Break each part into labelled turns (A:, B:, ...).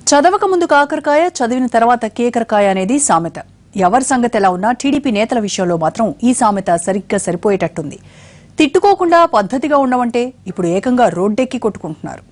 A: చదవక ముందు కాకరకాయ, చదివిన తర్వాత కేకరకాయ అనేది సామెత. ఎవరి సంగతి ఎలా ఉన్నా టీడీపీ నేతల విషయంలో మాత్రం ఈ సామెత సరిగ్గా సరిపోయేటట్టుంది. తిట్టుకోకుండా పద్ధతిగా ఉండమంటే ఇప్పుడు ఏకంగా రోడ్డెక్కి కొట్టుకుంటున్నారు.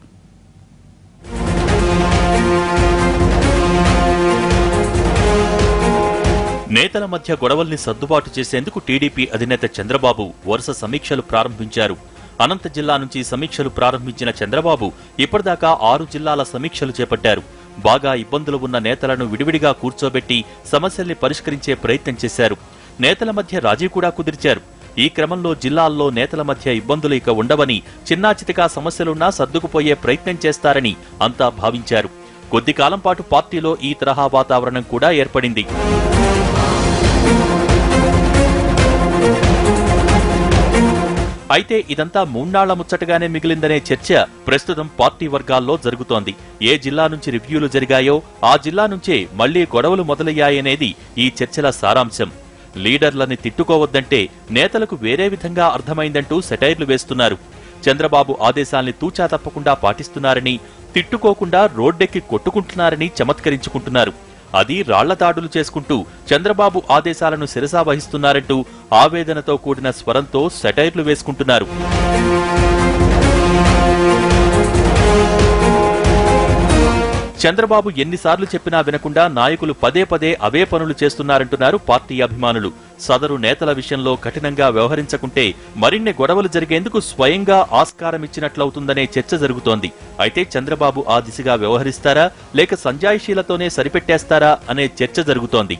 B: నేతల మధ్య గొడవల్ని సర్దుబాటు చేసేందుకు టీడీపీ అధినేత చంద్రబాబు వరుస సమీక్షలు ప్రారంభించారు. అనంత జిల్లా నుంచి సమీక్షలు ప్రారంభించిన చంద్రబాబు ఇప్పటిదాకా 6 జిల్లాల సమీక్షలు చేపట్టారు. బాగా ఇబ్బందులు ఉన్న నేతలను విడివిడిగా కూర్చోబెట్టి సమస్యల్ని పరిష్కరించే ప్రయత్నం చేశారు. నేతల మధ్య రాజీ కూడా కుదిర్చారు. ఈ క్రమంలో జిల్లాల్లో నేతల మధ్య ఇబ్బందులు ఇక ఉండవని, చిన్నాచితికా సమస్యలున్నా సర్దుకుపోయే ప్రయత్నం చేస్తారని అంతా భావించారు. కొద్ది కాలం పాటు పార్టీలో ఈ తరహా వాతావరణం కూడా ఏర్పడింది. అయితే ఇదంతా మూన్నాళ్ల ముచ్చటగానే మిగిలిందనే చర్చ ప్రస్తుతం పార్టీ వర్గాల్లో జరుగుతోంది. ఏ జిల్లా నుంచి రివ్యూలు జరిగాయో ఆ జిల్లా నుంచే మళ్లీ గొడవలు మొదలయ్యాయనేది ఈ చర్చల సారాంశం. లీడర్లని తిట్టుకోవద్దంటే నేతలకు వేరే విధంగా అర్థమైందంటూ సెటైర్లు వేస్తున్నారు. చంద్రబాబు ఆదేశాల్ని తూచా తప్పకుండా పాటిస్తున్నారని, తిట్టుకోకుండా రోడ్డెక్కి కొట్టుకుంటున్నారని చమత్కరించుకుంటున్నారు. అది రాళ్ల దాడులు చేసుకుంటూ చంద్రబాబు ఆదేశాలను శిరసా వహిస్తున్నారంటూ ఆవేదనతో కూడిన స్వరంతో సెటైర్లు వేసుకుంటున్నారు. చంద్రబాబు ఎన్నిసార్లు చెప్పినా వినకుండా నాయకులు పదే పదే అవే పనులు చేస్తున్నారంటున్నారు పార్టీ అభిమానులు. సదరు నేతల విషయంలో కఠినంగా వ్యవహరించకుంటే మరిన్ని గొడవలు జరిగేందుకు స్వయంగా ఆస్కారమిచ్చినట్లవుతుందనే చర్చ జరుగుతోంది. అయితే చంద్రబాబు ఆ దిశగా వ్యవహరిస్తారా లేక సంజాయిషీలతోనే సరిపెట్టేస్తారా అనే చర్చ జరుగుతోంది.